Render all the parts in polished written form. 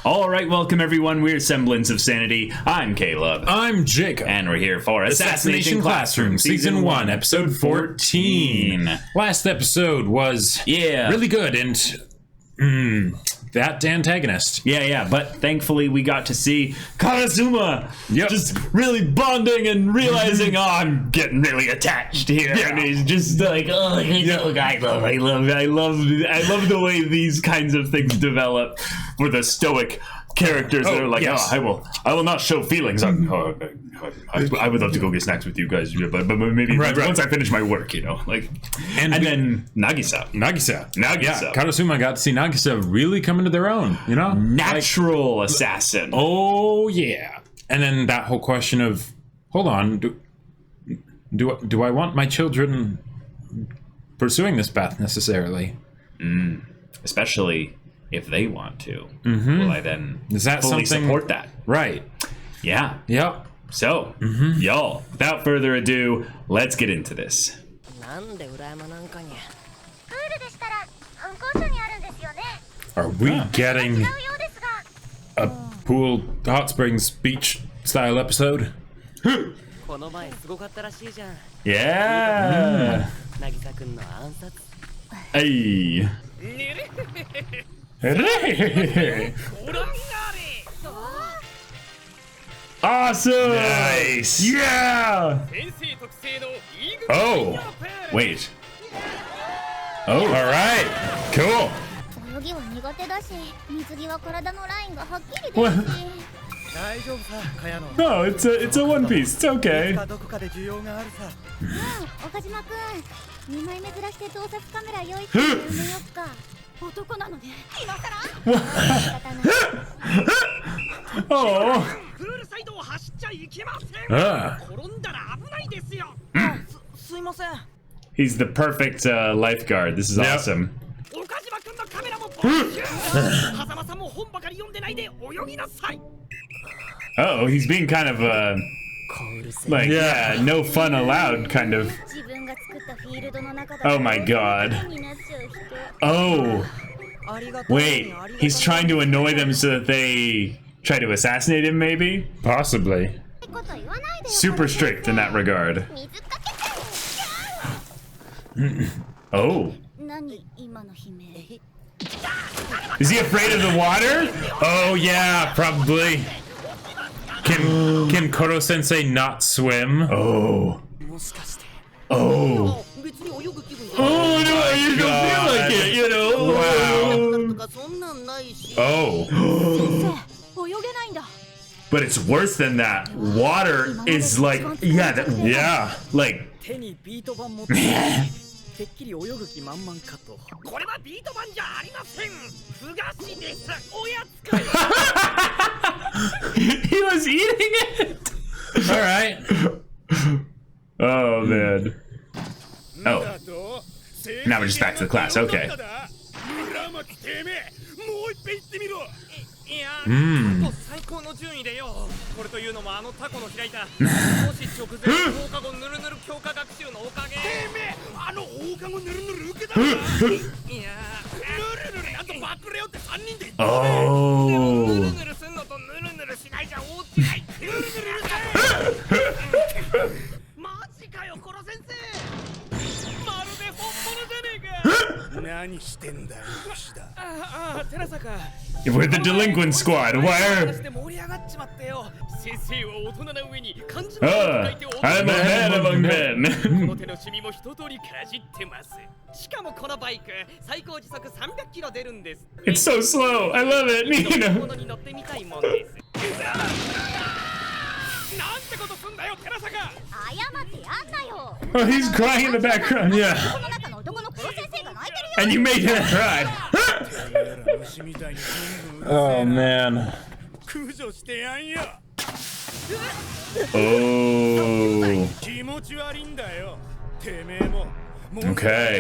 Alright, welcome everyone, we're Semblance of Sanity. I'm Caleb. I'm Jacob. And we're here for Assassination Classroom, Season 1, Episode 14. Last episode was really good, and that antagonist. Yeah, but thankfully we got to see Karasuma just really bonding and realizing, I'm getting really attached here. Yeah. And he's just like, I love the way these kinds of things develop for the stoic characters that are like, I will not show feelings. I would love to go get snacks with you guys, but maybe once I finish my work, and then Nagisa. Yeah, Karasuma got to see Nagisa really come into their own, natural assassin. Oh yeah, and then that whole question of, hold on, do I want my children pursuing this path necessarily? Especially if they want to. Will I then fully support that? Right. Yeah. Yep. So, y'all, without further ado, let's get into this. Are we getting a pool hot springs beach style episode? Yeah. Hey. Awesome! Nice! Yeah! Oh! Wait. Oh, alright! Cool! What? No, it's a One Piece. It's okay. Oh. He's the perfect lifeguard. This is awesome. Oh, he's being kind of no fun allowed kind of. Oh my god. Oh. Wait, he's trying to annoy them so that they try to assassinate him, maybe? Possibly. Super strict in that regard. Oh. Is he afraid of the water? Oh yeah, probably. Can Korosensei not swim? Oh. Oh. Oh no, you don't feel like it, Wow. Oh. But it's worse than that. Water is like, like. He was eating it. All right. Oh man. Oh. Now we're just back to the class. Okay. Oh. We're the delinquent squad. Where? I'm a man among men. It's so slow. I love it. Oh, he's crying in the background. Yeah. And you made him cry. Oh man. Oh. Okay.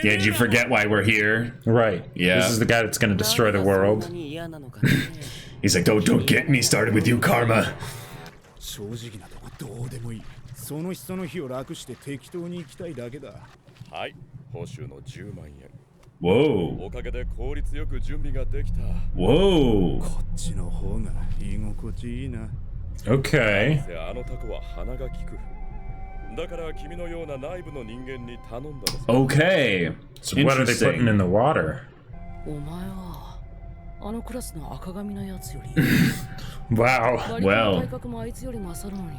Yeah, did you forget why we're here? Right. Yeah. This is the guy that's gonna destroy the world. He's like, don't get me started with you, Karma. その日その日を楽して適当に行きたいだけだ。はい、報酬の10万円。Whoa. おかげで効率よく準備ができた。 Whoa. こっちの方が居心地いいな。 Okay. あのタコは鼻が利く。だから君のような内部の人間に頼んだのさ。 Okay. So what are they putting in the water? お前はあのクラスの赤髪のやつより Wow. 割と体格もあいつより勝るのに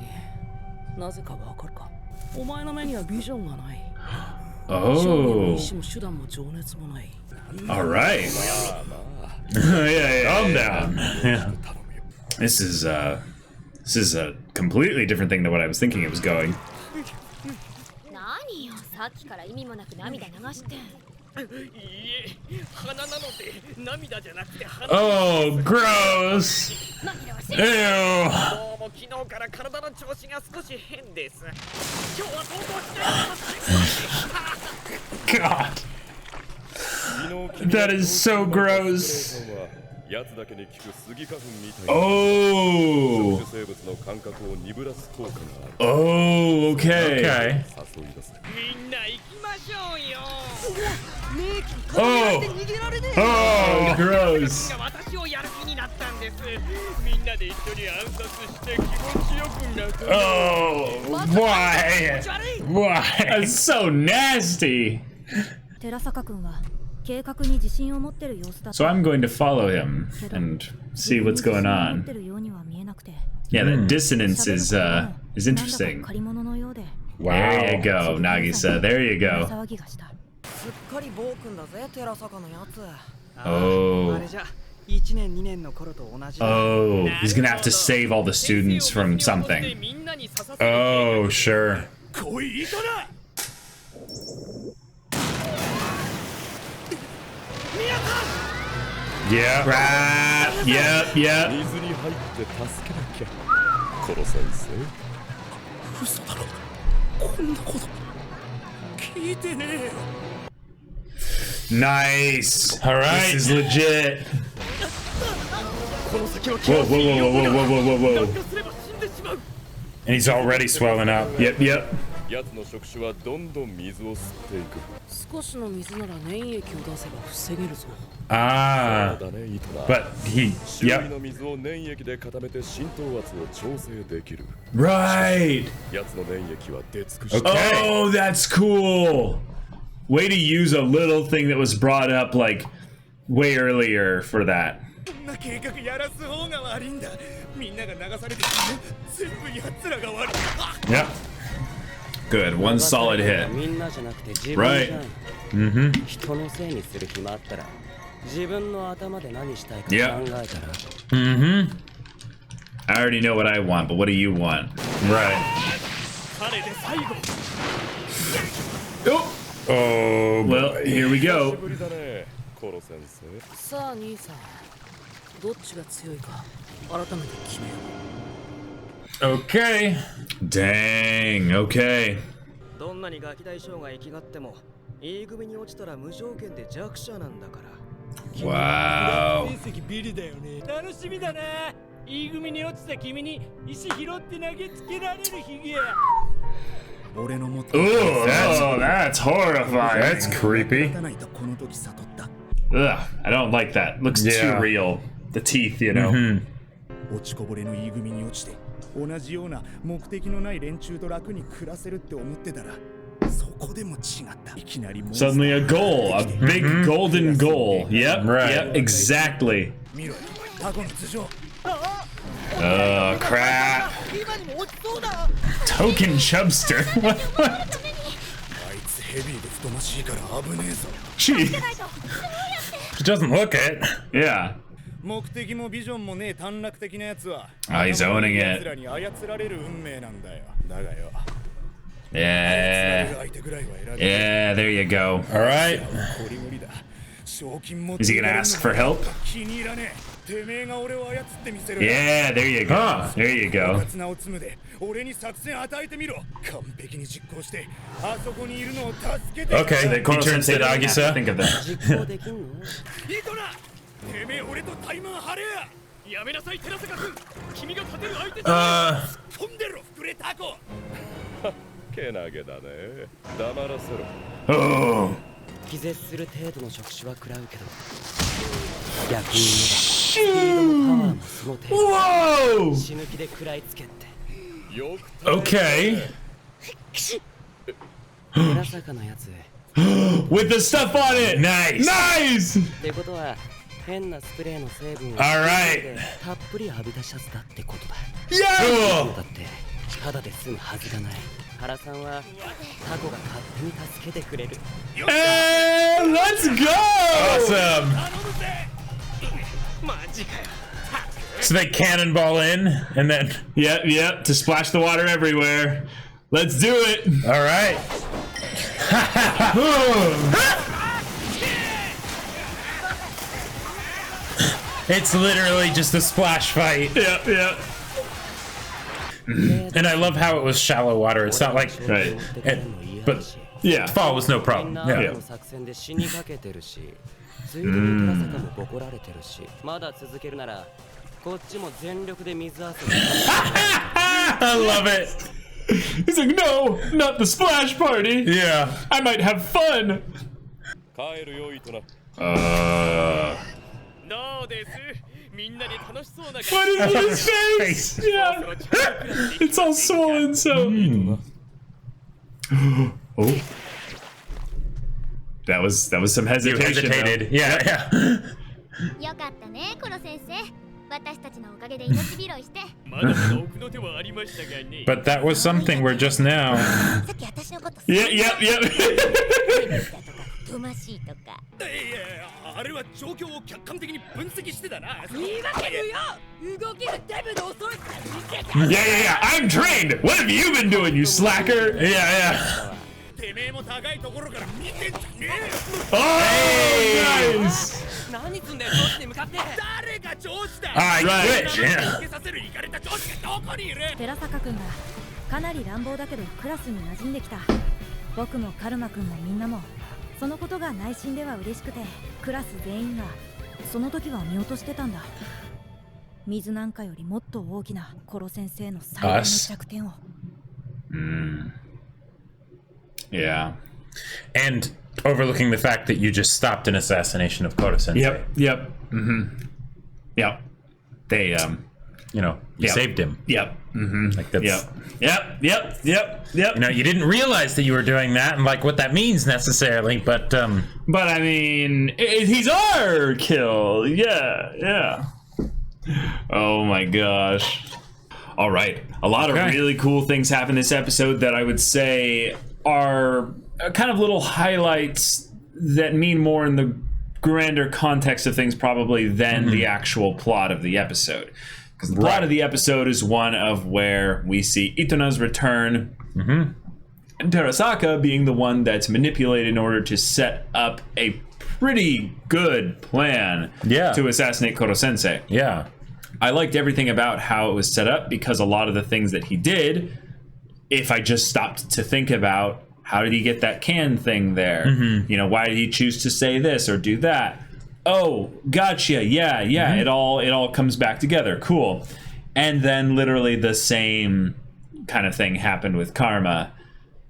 なぜかわかるか。お前の目にはビジョンがない。勝利の Oh. 意志も手段も情熱もない。 All right. Yeah. Calm down. Yeah. This is a completely different thing than what I was thinking it was going. 何よ、さっきから意味もなく涙流して。いいえ、鼻なので涙じゃなくて鼻。 Oh, gross. 紛らわしい。 Ew. どうも昨日から体の調子が少し変です。今日は投稿しない。 God. That is so gross. やつだけに効くスギ花粉みたいな Oh. 生物の感覚を鈍らす効果がある。 Oh. Okay. Okay. 誘い出す。みんな行きましょうよ。 Oh. 逃げられね Oh, え。 gross. 私をやる気になったんです。みんなで一緒に暗殺して気持ちよくなる。 Oh, why? Why? That's so nasty. 寺坂君は計画に自信を持ってる様子だ。 So I'm going to follow him and see what's going on. Yeah, the dissonance is interesting. Wow. There you go, Nagisa. There you go. すっかり暴君だぜ、寺坂のやつ。 Oh. あれじゃ、1年2年の頃と同じだ。 Oh, he's gonna have to save all the students from something. Oh, sure. 来い、イトナ。 Yeah. Right. Yep. 水に入って助けなきゃ。コロ先生。嘘だろ。こんなこと聞いてねえよ。 Nice. All right. This is legit. Whoa, whoa, whoa, whoa, whoa, whoa, whoa, whoa. And he's already swelling up. Yep. やつの触手はどんどん水を吸っていく。少しの水なら粘液を出せば防げるぞ。 Ah. そうだね、イトナ。 But he. 周囲 Yep. の水を粘液で固めて浸透圧を調整できる。 Right. やつの粘液は出尽くして。 Okay. Oh, that's cool. Way to use a little thing that was brought up like way earlier for that. こんな計画やらす方が悪いんだ。みんなが流されて全部奴らが悪い。 Yep. Good. One solid hit. みんなじゃなくて自分じゃん。 Right. Mm-hmm. 人のせいにする暇あったら自分の頭で何したいか考 Yeah. えたら Mm-hmm. I already know what I want, but what do you want? Right. 彼で最後。 Oh. Oh. Well, here we 久し go. ぶりだね、コロ先生。さあ兄さん、どっちが強いか改めて決めよう。 Okay. Dang. Okay. どんなにガキ大将が生きがっても E 組に落ちたら無条件で弱者なんだから。 Wow. 成績ビリだよね。楽しみだな。E 組に落ちた君に石拾って投げつけられるヒゲ。俺の持って Oh, that's horrifying. That's creepy. 立たないとこの時悟った。 Ugh, I don't like that. Looks Yeah. too real. The teeth, you know. Mm-hmm. 落ちこぼれの E 組に落ちて同じような目的のない連中と楽に暮らせるって思ってたらそこでも違った。いきなりモンスター Suddenly a goal, a big golden goal. Yep, Right. yep, exactly. 見ろよ、タコの頭上。 Oh, crap. 今にも落ちそうだ。 Token chubster. What? あいつヘビーで太ましいから危ねえぞ。 Gee. She doesn't look it. Yeah. 目的もビジョンもねえ短絡的なやつは he's owning it. 奴らに操られる運命なんだよ。だがよ、 Yeah. 相手ぐらいは選べる。 Yeah, there you go. All right. こりごりだ。賞金も Is he gonna ask for help? 気に入らねえ。てめえが俺を操ってみせる。 Yeah, there you go. There you go. ツナを積むで俺に作戦与えてみろ。完璧に実行してあそこにいるのを助けて。 Okay. He turns to Korosensei didn't have to Nagisa. think of that. 実行できんの？イトナ、てめえ俺とタイマン張れや。やめなさい寺坂君。君が勝てる相手だ。飛んでろ膨れタコ。けなげだね。黙らせろ。 Oh. 気絶する程度の触手は食らうけど逆に言えばスピードもパワーもその程度 Whoa! 死ぬ気で食らいつけって Okay. 寺坂のやつ With the stuff on it! Nice. Nice! ってことは変なスプレーの成分を Alright. たっぷり浴びたシャツだってことだ Yeah! だってただで済むはずがない原さんはタコが勝手に助けてくれる And let's go! Awesome. マジかよ So they cannonball in, and then Yep, to splash the water everywhere. Let's do it! all right. It's literally just a splash fight, Yep. and I love how it was shallow water. It's not like, Right. but Yeah. fall was no みん problem. な Yeah. の作戦で死にかけてるしついでに寺坂もボコられてるしまだ続けるならこっちも全力で水遊び I love it. He's like, no, not the splash party. Yeah. I might have fun. 帰るよイトナ どうですみんなで楽しそうな What is his face? Yeah. It's all swollen, so. Oh. That was some You hesitation. hesitated. Yeah, yeah. よかったねコロ先生私たちのおかげで命拾いしてまだまだ奥の手はありましたがね But that was something where just now. さっき私のこと Yep. とましいとかいやあれは状況を客観的に分析してたな言い訳るよ動きがデブで遅い Yeah. I'm trained. What have you been doing, you slacker? Yeah, てめえも高いところから見てんじゃねえよ Oh, nice. 何すんだよ上司に向かって誰が上司だ I Right. glitch. Yeah. 受けさせるイカれた上司がどこにいる寺坂君がかなり乱暴だけどクラスに馴染んできた僕もカルマ君もみんなもそのことが内心では嬉しくてクラス全員がその時は見落としてたんだ水なんかよりもっと大きなコロ先生の最大の弱点を Yeah. And overlooking the fact that you just stopped an assassination of Korosensei. Yep. Yep. They You know, you Yep. saved him. Yep. Like that's. Yep. You know, you didn't realize that you were doing that, and like what that means necessarily, but But I mean, he's our kill. Yeah. Oh my gosh. All right. A lot of Okay. really cool things happen this episode that I would say are kind of little highlights that mean more in the grander context of things probably than the actual plot of the episode. Because the plot of the episode is one of where we see Itona's return, and Terasaka being the one that's manipulated in order to set up a pretty good plan to assassinate Korosensei. yeah. I liked everything about how it was set up because a lot of the things that he did, if I just stopped to think about how did he get that can thing there? You know, why did he choose to say this or do that? Oh, gotcha. Yeah. It all comes back together. Cool. And then literally the same kind of thing happened with Karma,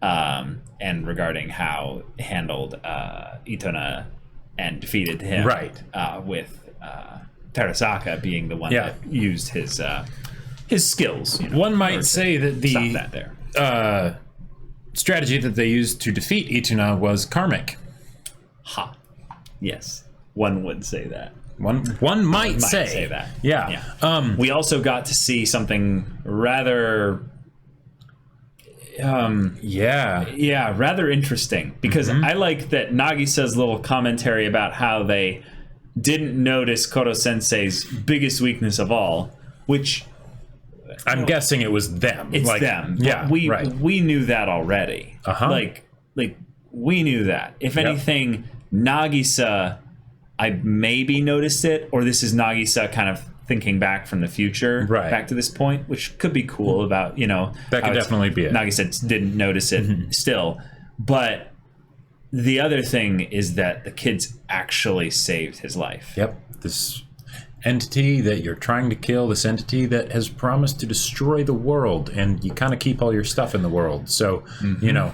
and regarding how it handled Itona and defeated him. Right. With Terasaka being the one that used his skills. You know, One might say that stop the that there. strategy that they used to defeat Itona was karmic. Ha. Yes. One would say that. One might say that. Yeah. We also got to see something rather rather interesting because I like that Nagisa's little commentary about how they didn't notice Korosensei's biggest weakness of all, which I'm guessing it was them. it's like, them. Yeah. We knew that already. Like we knew that. If anything, Nagisa, I maybe noticed it, or this is Nagisa kind of thinking back from the future, back to this point, which could be cool about, you know, that could definitely be it. Nagisa didn't notice it still, but the other thing is that the kids actually saved his life. Yep. This entity that you're trying to kill, this entity that has promised to destroy the world, and you kind of keep all your stuff in the world. So, you know,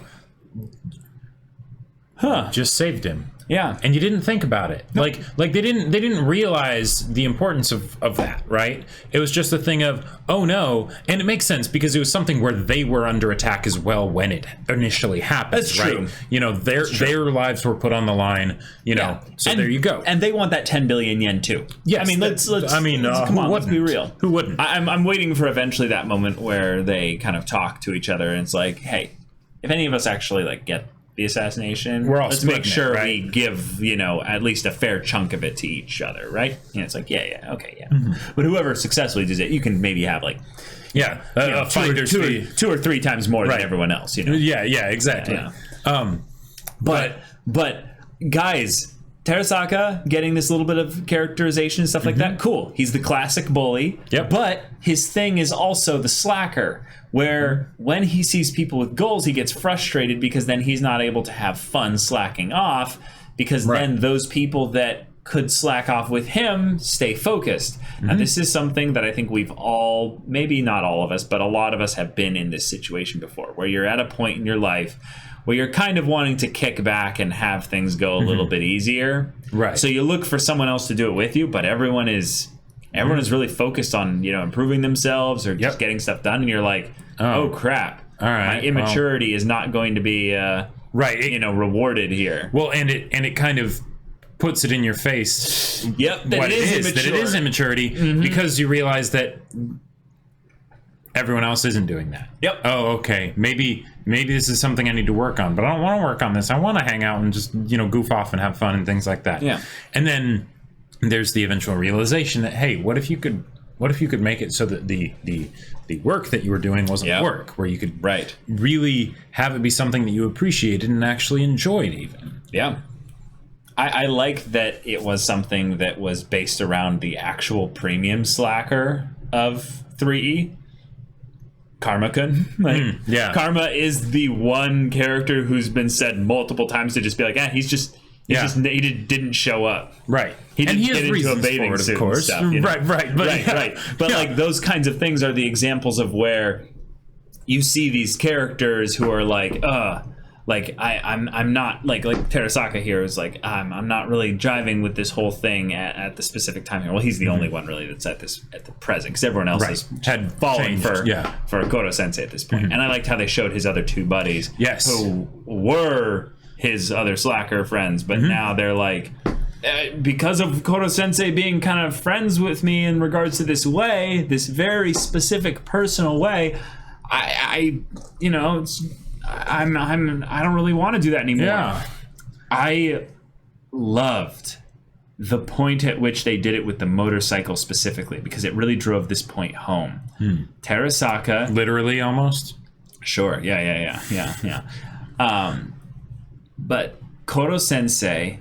just saved him. Yeah. And you didn't think about it. Nope. Like they didn't realize the importance of that, right? It was just a thing of, oh no, and it makes sense because it was something where they were under attack as well when it initially happened. That's right? true. You know, their lives were put on the line, you know. So there you go. And they want that 10 billion yen too. Yes. I mean, let's come on, let's be real. Who wouldn't? I'm waiting for eventually that moment where they kind of talk to each other and it's like, hey, if any of us actually like get the assassination, we're all let's make sure right? we give, you know, at least a fair chunk of it to each other, right? And it's like, yeah, okay. Mm-hmm. But whoever successfully does it, you can maybe have like, two or three times more than everyone else, you know? Yeah, exactly. Yeah. But guys, Terasaka getting this little bit of characterization and stuff like that, cool. He's the classic bully. Yep. But his thing is also the slacker, where when he sees people with goals, he gets frustrated because then he's not able to have fun slacking off, because then those people that could slack off with him stay focused. Now, this is something that I think we've all, maybe not all of us, but a lot of us have been in this situation before, where you're at a point in your life where you're kind of wanting to kick back and have things go a little bit easier. Right. So you look for someone else to do it with you, but everyone is really focused on, you know, improving themselves or just getting stuff done, and you're like, oh crap. All right. My immaturity is not going to be rewarded here. Well, and it kind of puts it in your face. Yep, that it is immaturity because you realize that everyone else isn't doing that. Yep. Oh, okay. Maybe this is something I need to work on, but I don't want to work on this. I want to hang out and just, you know, goof off and have fun and things like that. Yeah. And then there's the eventual realization that, hey, what if you could make it so that the work that you were doing wasn't work, where you could really have it be something that you appreciated and actually enjoyed even. Yeah. I like that it was something that was based around the actual premium slacker of 3E. Karma-kun. Karma is the one character who's been said multiple times to just be like, he didn't show up. Right. He didn't get into a bathing suit, of course. And stuff, you know? Right. But like those kinds of things are the examples of where you see these characters who are like, I'm not like Terasaka here is like, I'm not really driving with this whole thing at the specific time here. Well, he's the only one really that's at the present, because everyone else had fallen for Korosensei at this point. And I liked how they showed his other two buddies, who were his other slacker friends, but now they're like, because of Korosensei being kind of friends with me in regards to this very specific personal way, I don't really want to do that anymore. Yeah. I loved the point at which they did it with the motorcycle specifically, because it really drove this point home. Terasaka, literally, almost. Sure. Yeah. But Korosensei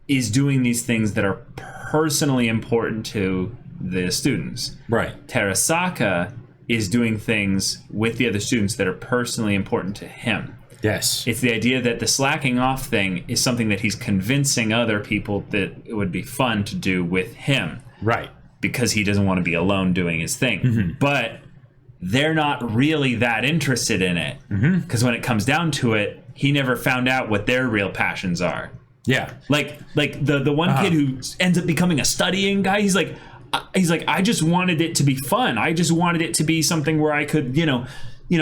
is doing these things that are personally important to the students. Right. Terasaka is doing things with the other students that are personally important to him. Yes. It's the idea that the slacking off thing is something that he's convincing other people that it would be fun to do with him. Right. Because he doesn't want to be alone doing his thing. But they're not really that interested in it. Because when it comes down to it, he never found out what their real passions are. Yeah. Like the one kid who ends up becoming a studying guy, he's like, I just wanted it to be fun. I just wanted it to be something where I could,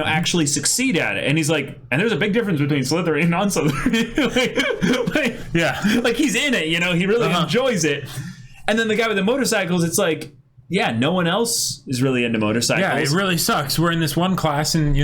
actually succeed at it. And he's like, and there's a big difference between Slytherin and non-Slytherin. Like he's in it, he really enjoys it. And then the guy with the motorcycles, it's like, yeah, no one else is really into motorcycles. Yeah, it really sucks. We're in this one class and,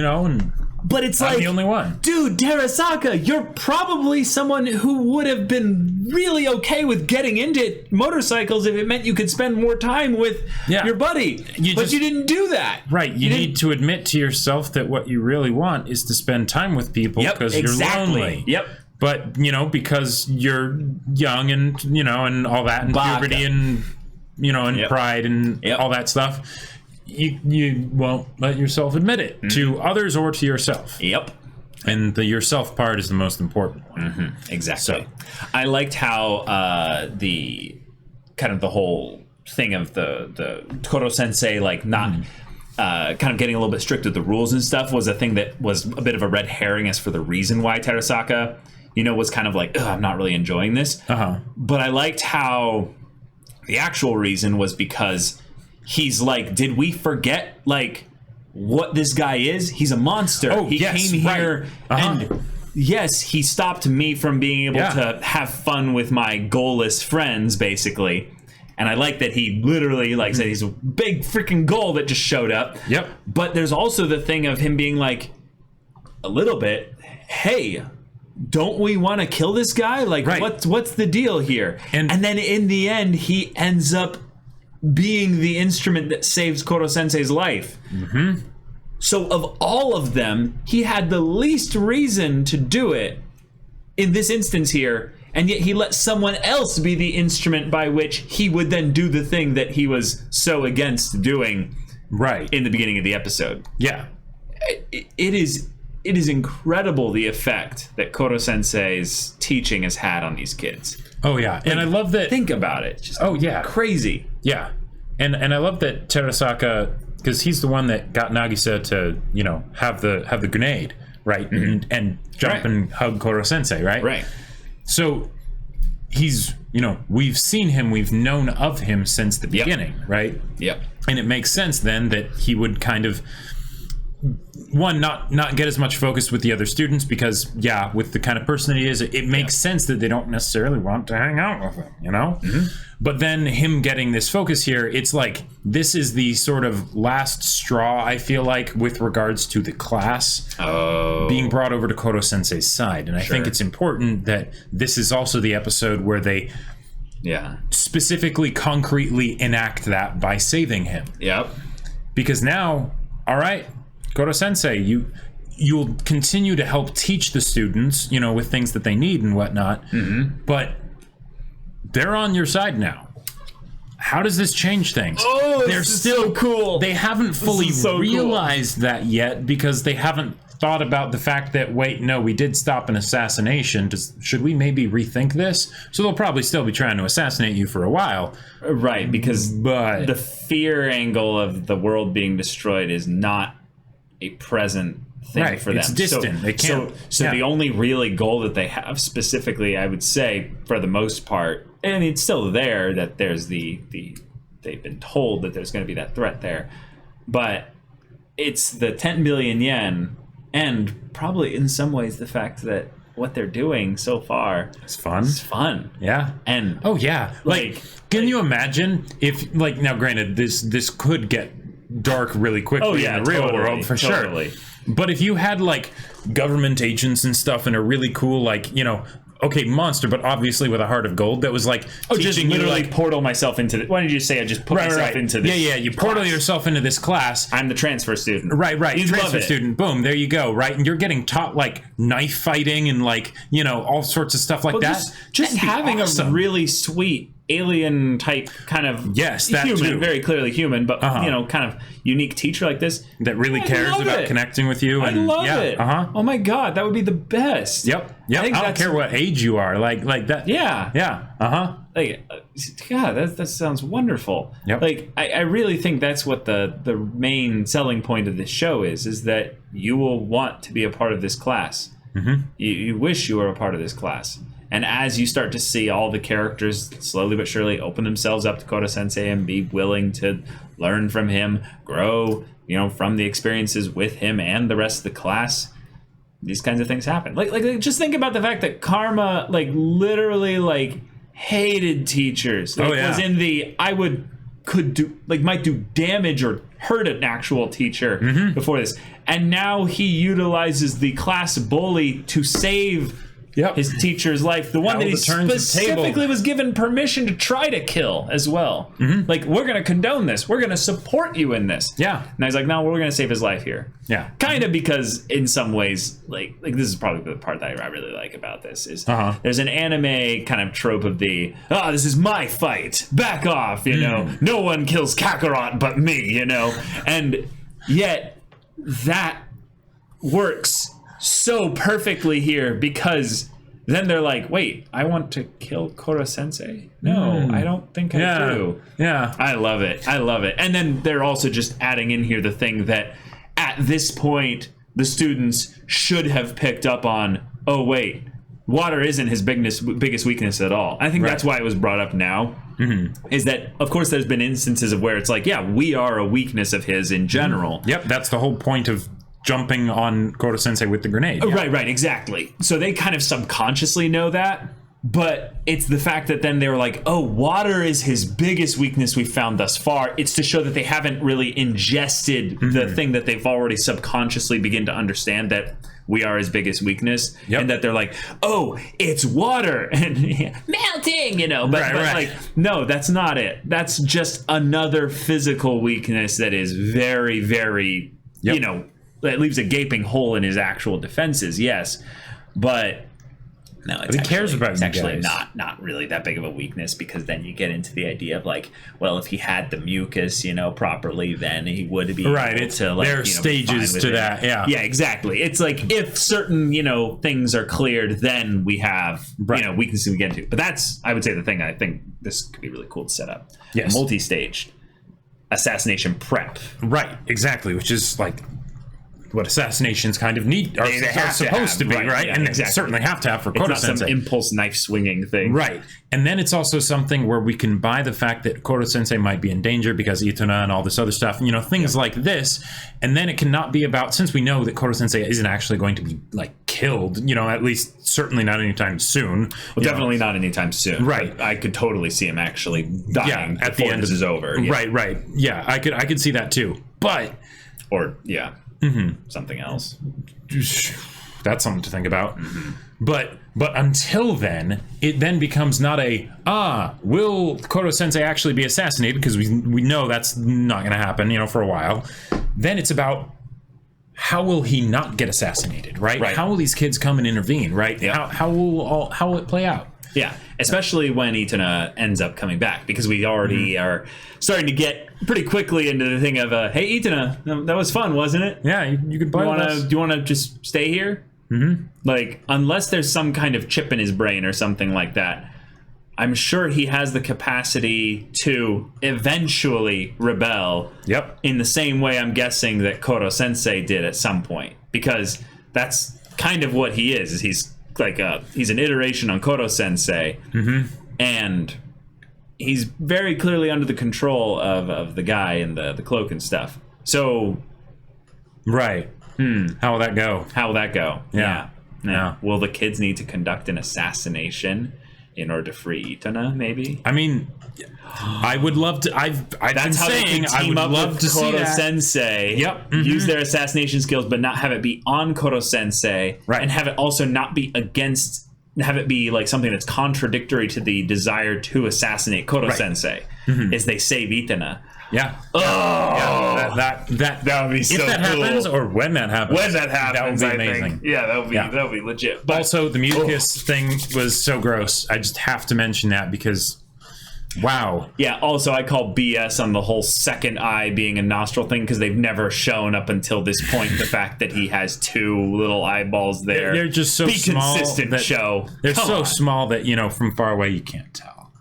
but it's I'm like, the only one. Dude, Terasaka, you're probably someone who would have been really okay with getting into motorcycles if it meant you could spend more time with your buddy. But you didn't do that. Right. You need to admit to yourself that what you really want is to spend time with people because you're lonely. Yep. But, because you're young and, and all that, and puberty and, and pride and all that stuff. You won't let yourself admit it to others or to yourself. Yep. And the yourself part is the most important one. Exactly. So, I liked how the whole thing of the Korosensei not kind of getting a little bit strict with the rules and stuff was a thing that was a bit of a red herring as for the reason why Terasaka was kind of like, I'm not really enjoying this. But I liked how the actual reason was because he's like, did we forget like what this guy is? He's a monster. He came here and yes, he stopped me from being able to have fun with my goalless friends, basically. And I like that he literally said he's a big freaking goal that just showed up. Yep. But there's also the thing of him being like, a little bit, hey, don't we want to kill this guy? Like, what's the deal here? And then in the end, he ends up being the instrument that saves Korosensei's life. So of all of them, he had the least reason to do it in this instance here, and yet he let someone else be the instrument by which he would then do the thing that he was so against doing in the beginning of the episode. Yeah. It is incredible the effect that Korosensei's teaching has had on these kids. Oh yeah. And I love that. Think about it. Just crazy. Yeah. And I love that Terasaka, because he's the one that got Nagisa to, have the grenade, right? And jump and hug Korosensei, right? Right. So he's, we've seen him, we've known of him since the beginning, right? Yep. And it makes sense then that he would kind of, one, not get as much focus with the other students because, with the kind of person that he is, it makes sense that they don't necessarily want to hang out with him, But then him getting this focus here, it's like this is the sort of last straw, I feel like, with regards to the class being brought over to Korosensei's side. And I think it's important that this is also the episode where they specifically, concretely enact that by saving him. Yep. Because now, all right, Korosensei, you'll continue to help teach the students, with things that they need and whatnot, but they're on your side now. How does this change things? They're still so cool. They haven't fully realized that yet because they haven't thought about the fact that, wait, no, we did stop an assassination. Should we maybe rethink this? So they'll probably still be trying to assassinate you for a while. Right, because the fear angle of the world being destroyed is not a present thing for them. It's distant. They can't. So the only really goal that they have specifically, I would say, for the most part, and it's still there, that there's they've been told that there's going to be that threat there, but it's the 10 billion yen, and probably in some ways the fact that what they're doing so far is fun. It's fun. Yeah. And can you imagine if, now granted, this could get dark really quickly in the real world for sure. But if you had government agents and stuff and a really cool monster, but obviously with a heart of gold that was just literally portal myself into why did you say I just put myself into this? You portal yourself into this class. I'm the transfer student. Right. Transfer student. Boom, there you go, right? And you're getting taught knife fighting and all sorts of stuff like that. Just having a really sweet alien type kind of human, too. Very clearly human, but kind of unique teacher like this that really cares about connecting with you. I love it. Oh my god, that would be the best. Yep. I don't care what age you are, like that. Yeah. God, that sounds wonderful. Yep. I really think that's what the main selling point of this show is that you will want to be a part of this class. You wish you were a part of this class. And as you start to see all the characters slowly but surely open themselves up to Korosensei and be willing to learn from him, grow, from the experiences with him and the rest of the class, these kinds of things happen. Just think about the fact that Karma, literally, hated teachers. Was in the might do damage or hurt an actual teacher before this, and now he utilizes the class bully to save his teacher's life, the one that he specifically was given permission to try to kill as well. We're going to condone this. We're going to support you in this. Yeah. And he's like, no, we're going to save his life here. Yeah. Kind of because in some ways, this is probably the part that I really like about this is there's an anime kind of trope of this is my fight. Back off, No one kills Kakarot but me, And yet that works so perfectly here because then they're like, wait, I want to kill Korosensei? No, I don't think I do. Yeah. I love it. And then they're also just adding in here the thing that at this point the students should have picked up on, oh wait, water isn't his biggest weakness at all. I think that's why it was brought up now. Is that, of course, there's been instances of where it's like, yeah, we are a weakness of his in general. Yep, that's the whole point of jumping on Korosensei with the grenade. Right, exactly. So they kind of subconsciously know that, but it's the fact that then they were like, oh, water is his biggest weakness we've found thus far. It's to show that they haven't really ingested the thing that they've already subconsciously begin to understand, that we are his biggest weakness, and that they're like, oh, it's water and melting, you know, but like, no, that's not it. That's just another physical weakness that is very, very, you know, that leaves a gaping hole in his actual defenses. Yes, but no, it's actually not really that big of a weakness, because then you get into the idea of like, well, if he had the mucus, you know, properly, then he would be able to, like, there are stages to that. Yeah, exactly. It's like, if certain, you know, things are cleared, then we have you know, weaknesses we get into. But that's, I would say, the thing I think this could be really cool to set up. Yes, multi-staged assassination prep. Right, exactly, which is like what assassinations kind of need are supposed to be, right? And they certainly have to have for Korosensei. It's not some impulse knife swinging thing, right? And then it's also something where we can buy the fact that Korosensei might be in danger because Itona and all this other stuff, you know, things like this. And then it cannot be about, since we know that Korosensei isn't actually going to be like killed, you know, at least certainly not anytime soon. Well, definitely not anytime soon. Right. I could totally see him actually dying at the end this is over. Right. Yeah, I could see that too. But something else. That's something to think about. But until then, it then becomes not a will Korosensei actually be assassinated, because we know that's not going to happen, you know, for a while. Then it's about, how will he not get assassinated, right? How will these kids come and intervene, right? How will it play out? Yeah, especially when Itona ends up coming back, because we already are starting to get pretty quickly into the thing of, hey, Itona, that was fun, wasn't it? Yeah, you could play with us. Do you want to just stay here? Like, unless there's some kind of chip in his brain or something like that, I'm sure he has the capacity to eventually rebel. In the same way, I'm guessing, that Korosensei did at some point, because that's kind of what he is he's like he's an iteration on Korosensei, and he's very clearly under the control of the guy in the cloak and stuff. So, how will that go? Yeah. Will the kids need to conduct an assassination in order to free Itona, maybe? I mean, I would love to. I've been saying I would love to see Korosensei. Use their assassination skills, but not have it be on Korosensei, and have it also not be against. Have it be like something that's contradictory to the desire to assassinate Korosensei. Is they save Itona. That would be so cool. If that happens, or when that happens, that would be amazing. That would be legit. But also, the mucus thing was so gross. I just have to mention that, because wow. Yeah, also, I call BS on the whole second eye being a nostril thing, because they've never shown up until this point the fact that he has two little eyeballs there. They're just so small. Consistent, that show. They're so small that, you know, from far away you can't tell.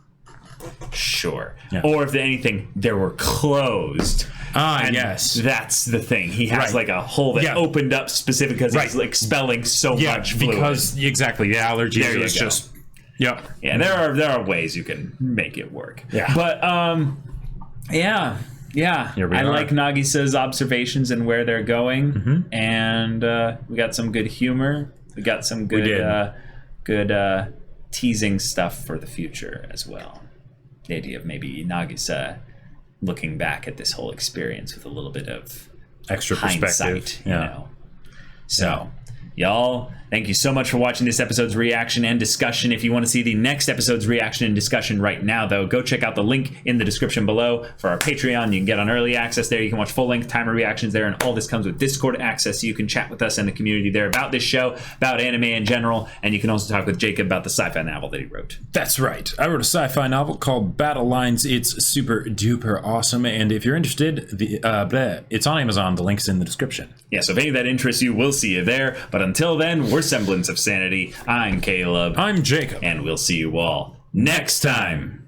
Sure. Or if anything, they were closed. Yes. That's the thing. He has like a hole that opened up specifically because he's expelling so much fluid. Because, exactly, the allergy is just... Yeah, there are ways you can make it work. But I like Nagisa's observations and where they're going, and we got some good humor. We got some good teasing stuff for the future as well. The idea of maybe Nagisa looking back at this whole experience with a little bit of extra perspective, you know. So, y'all, thank you so much for watching this episode's reaction and discussion. If you want to see the next episode's reaction and discussion right now, though, go check out the link in the description below for our Patreon. You can get on early access there. You can watch full-length timer reactions there, and all this comes with Discord access, so you can chat with us in the community there about this show, about anime in general, and you can also talk with Jacob about the sci-fi novel that he wrote. That's right. I wrote a sci-fi novel called Battle Lines. It's super duper awesome, and if you're interested, it's on Amazon. The link's in the description. Yeah, so if any of that interests you, we'll see you there. But until then, we're Semblance of Sanity. I'm Caleb. I'm Jacob. And we'll see you all next time.